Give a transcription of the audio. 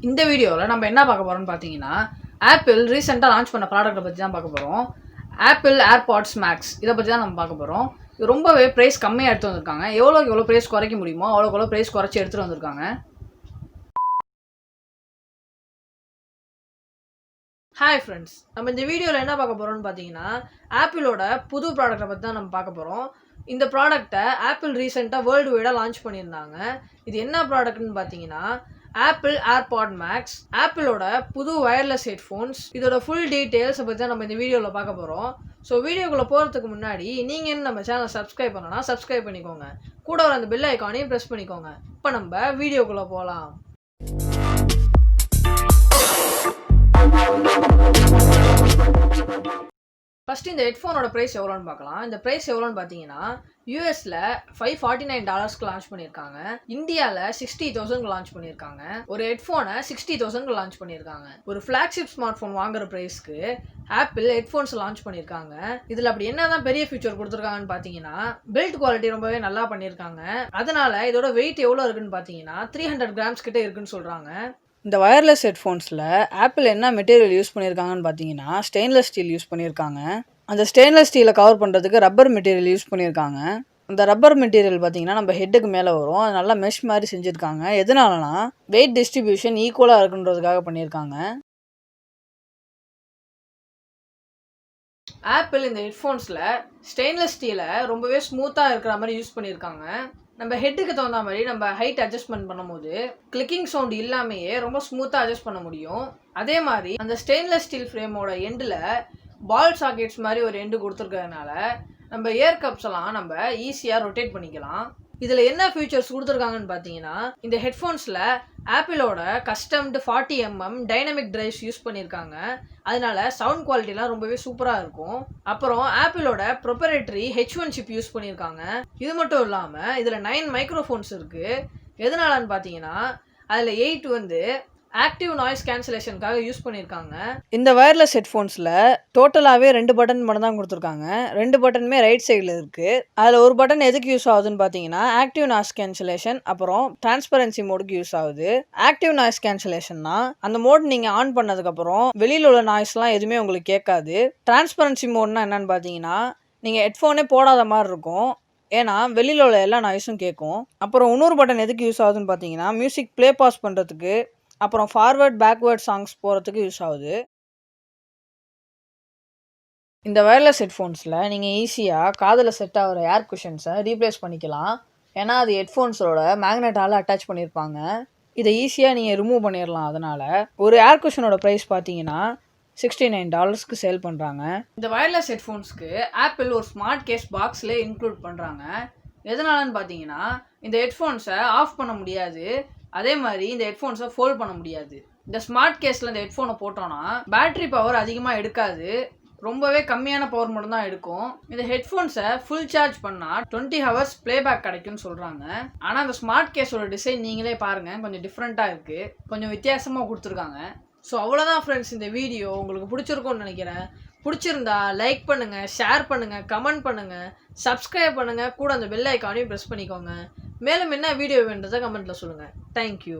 இந்த வீடியோவில் நம்ம என்ன பார்க்க போகிறோம்னு பார்த்தீங்கன்னா ஆப்பிள் ரீசெண்டாக லான்ச் பண்ண ப்ராடக்ட்டை பற்றி தான் பார்க்க போகிறோம். ஆப்பிள் ஏர்பாட்ஸ் மேக்ஸ் இதை பற்றி தான் நம்ம பார்க்க போகிறோம். இது ரொம்பவே ப்ரைஸ் கம்மியாக எடுத்து வந்திருக்காங்க. எவ்வளோ ப்ரைஸ் குறைக்க முடியுமோ அவ்வளோ ப்ரைஸ் குறைச்சி எடுத்துகிட்டு வந்திருக்காங்க. ஹாய் ஃப்ரெண்ட்ஸ், நம்ம இந்த வீடியோவில் என்ன பார்க்க போகிறோம்னு பார்த்தீங்கன்னா ஆப்பிளோட புது ப்ராடக்ட்டை பற்றி தான் நம்ம பார்க்க போகிறோம். இந்த ப்ராடக்ட்டை ஆப்பிள் ரீசெண்டாக வேர்ல்டு வைடாக லான்ச் பண்ணியிருந்தாங்க. இது என்ன ப்ராடக்ட்னு பார்த்தீங்கன்னா ஆப்பிள் ஏர்பாட் மேக்ஸ், ஆப்பிளோட புது வயர்லெஸ் ஹெட்ஃபோன்ஸ். இதோட ஃபுல் டீட்டெயில்ஸை பற்றி தான் நம்ம இந்த வீடியோவில் பார்க்க போகிறோம். ஸோ வீடியோக்குள்ளே போகிறதுக்கு முன்னாடி நீங்கள் என்ன நம்ம சேனலை சப்ஸ்கிரைப் பண்ணனா சப்ஸ்கிரைப் பண்ணிக்கோங்க. கூட வர அந்த பெல் ஐக்கானையும் ப்ரெஸ் பண்ணிக்கோங்க. இப்போ நம்ம வீடியோக்குள்ளே போகலாம். ஃபஸ்ட்டு இந்த ஹெட்ஃபோனோட ப்ரைஸ் எவ்வளோன்னு பார்க்கலாம். இந்த ப்ரைஸ் எவ்வளோன்னு பார்த்தீங்கன்னா யூஎஸில் $549 லான்ச் பண்ணியிருக்காங்க. இந்தியாவில் 60,000 லான்ச் பண்ணியிருக்காங்க. ஒரு ஹெட்ஃபோனை 60,000 லான்ச் பண்ணியிருக்காங்க. ஒரு ஃப்ளாக்ஷிப் ஸ்மார்ட் ஃபோன் வாங்குற ப்ரைஸ்க்கு ஆப்பிள் ஹெட்ஃபோன்ஸ் லான்ச் பண்ணியிருக்காங்க. இதில் அப்படி என்ன தான் பெரிய ஃபீச்சர் கொடுத்துருக்காங்கன்னு பார்த்தீங்கன்னா பில்ட் குவாலிட்டி ரொம்பவே நல்லா பண்ணியிருக்காங்க. அதனால இதோட வெயிட் எவ்வளோ இருக்குன்னு பார்த்தீங்கன்னா 300 கிராம்ஸ் கிட்டே இருக்குன்னு சொல்கிறாங்க. இந்த வயர்லெஸ் ஹெட்ஃபோன்ஸில் ஆப்பிள் என்ன மெட்டீரியல் யூஸ் பண்ணியிருக்காங்கன்னு பார்த்தீங்கன்னா ஸ்டெயின்லெஸ் ஸ்டீல் யூஸ் பண்ணியிருக்காங்க. அந்த ஸ்டெயின்லெஸ் ஸ்டீலை கவர் பண்ணுறதுக்கு ரப்பர் மெட்டீரியல் யூஸ் பண்ணியிருக்காங்க. அந்த ரப்பர் மெட்டீரியல் பார்த்தீங்கன்னா நம்ம ஹெட்டுக்கு மேலே வரும். அது நல்லா மெஷ் மாதிரி செஞ்சுருக்காங்க. எதனாலனா வெயிட் டிஸ்ட்ரிபியூஷன் ஈக்குவலாக இருக்குன்றதுக்காக பண்ணியிருக்காங்க. ஆப்பிள் இந்த ஹெட்ஃபோன்ஸில் ஸ்டெயின்லெஸ் ஸ்டீலை ரொம்பவே ஸ்மூத்தாக இருக்கிற மாதிரி யூஸ் பண்ணியிருக்காங்க. நம்ம ஹெட்டுக்கு தகுந்த மாதிரி நம்ம ஹைட் அட்ஜஸ்ட்மெண்ட் பண்ணும்போது கிளிக்கிங் சவுண்ட் இல்லாமையே ரொம்ப ஸ்மூத்தாக அட்ஜஸ்ட் பண்ண முடியும். அதே மாதிரி அந்த ஸ்டெயின்லெஸ் ஸ்டீல் ஃப்ரேமோட எண்டில் பால் சாக்கெட்ஸ் மாதிரி ஒரு எண்டு கொடுத்துருக்கிறதுனால நம்ம இயர் கப்ஸ் எல்லாம் நம்ம ஈஸியாக ரொட்டேட் பண்ணிக்கலாம். இதில் என்ன ஃபீச்சர்ஸ் கொடுத்துருக்காங்கன்னு பார்த்தீங்கன்னா இந்த ஹெட்ஃபோன்ஸில் ஆப்பிளோட கஸ்டம்டு 40mm டைனமிக் டிரைவ்ஸ் யூஸ் பண்ணியிருக்காங்க. அதனால சவுண்ட் குவாலிட்டிலாம் ரொம்பவே சூப்பராக இருக்கும். அப்புறம் ஆப்பிளோட ப்ரொப்ரைட்டரி H1 சிப் யூஸ் பண்ணியிருக்காங்க. இது மட்டும் இல்லாமல் இதில் 9 மைக்ரோஃபோன்ஸ் இருக்குது. எதனாலன்னு பார்த்தீங்கன்னா அதில் 8 ஆக்டிவ் நாய்ஸ் கேன்சலேஷனுக்காக யூஸ் பண்ணியிருக்காங்க. இந்த வயர்லெஸ் ஹெட்ஃபோன்ஸில் டோட்டலாகவே 2 பட்டன் மட்டும் தான் கொடுத்துருக்காங்க. 2 பட்டனுமே ரைட் சைடில் இருக்குது. அதில் ஒரு பட்டன் எதுக்கு யூஸ் ஆகுதுன்னு பார்த்தீங்கன்னா ஆக்டிவ் நாய்ஸ் கேன்சலேஷன் அப்புறம் டிரான்ஸ்பரன்சி மோடுக்கு யூஸ் ஆகுது. ஆக்டிவ் நாய்ஸ் கேன்சலேஷன்னா அந்த மோட் நீங்கள் ஆன் பண்ணதுக்கப்புறம் வெளியில் உள்ள நாய்ஸ்லாம் எதுவுமே உங்களுக்கு கேட்காது. டிரான்ஸ்பரன்சி மோட்னா என்னன்னு பார்த்தீங்கன்னா நீங்கள் ஹெட்ஃபோனே போடாத மாதிரி இருக்கும். ஏன்னா வெளியில் உள்ள எல்லா நாய்ஸும் கேட்கும். அப்புறம் இன்னொரு பட்டன் எதுக்கு யூஸ் ஆகுதுன்னு பார்த்தீங்கன்னா மியூசிக் ப்ளே பாஸ் பண்ணுறதுக்கு அப்புறம் ஃபார்வர்ட் பேக்வேர்ட் சாங்ஸ் போகிறதுக்கு யூஸ் ஆகுது. இந்த வயர்லெஸ் ஹெட்ஃபோன்ஸில் நீங்கள் ஈஸியாக காதில் செட் ஆகிற ஏர் குஷன்ஸை ரீப்ளேஸ் பண்ணிக்கலாம். ஏன்னா அது ஹெட்ஃபோன்ஸோட மேக்னெட்டால் அட்டாச் பண்ணியிருப்பாங்க. இதை ஈஸியாக நீங்கள் ரிமூவ் பண்ணிடலாம். அதனால் ஒரு ஏர் குஷனோட ப்ரைஸ் பார்த்தீங்கன்னா $69 சேல் பண்ணுறாங்க. இந்த வயர்லெஸ் ஹெட்ஃபோன்ஸ்க்கு ஆப்பிள் ஒரு ஸ்மார்ட் கேஸ் பாக்ஸில் இன்க்ளூட் பண்ணுறாங்க. எதனாலன்னு பார்த்தீங்கன்னா இந்த ஹெட்ஃபோன்ஸை ஆஃப் பண்ண முடியாது. அதே மாதிரி இந்த ஹெட்ஃபோன்ஸை ஃபோல்ட் பண்ண முடியாது. இந்த ஸ்மார்ட் கேஸில் இந்த ஹெட்ஃபோனை போட்டோன்னா பேட்ரி பவர் அதிகமாக எடுக்காது. ரொம்பவே கம்மியான பவர் மட்டும் தான் எடுக்கும். இந்த ஹெட்ஃபோன்ஸை ஃபுல் சார்ஜ் பண்ணால் 20 ஹவர்ஸ் ப்ளேபேக் கிடைக்கும்னு சொல்கிறாங்க. ஆனால் அந்த ஸ்மார்ட் கேஸோட டிசைன் நீங்களே பாருங்கள், கொஞ்சம் டிஃப்ரெண்ட்டாக இருக்குது, கொஞ்சம் வித்தியாசமாக கொடுத்துருக்காங்க. ஸோ அவ்வளோதான் ஃப்ரெண்ட்ஸ், இந்த வீடியோ உங்களுக்கு பிடிச்சிருக்கும்னு நினைக்கிறேன். பிடிச்சிருந்தா லைக் பண்ணுங்கள், ஷேர் பண்ணுங்கள், கமெண்ட் பண்ணுங்கள், சப்ஸ்கிரைப் பண்ணுங்கள், கூட அந்த பெல் ஐக்கானையும் ப்ரெஸ் பண்ணிக்கோங்க. மேலும் என்ன வீடியோ வேண்டதை கமெண்ட்டில் சொல்லுங்கள். தேங்க்யூ.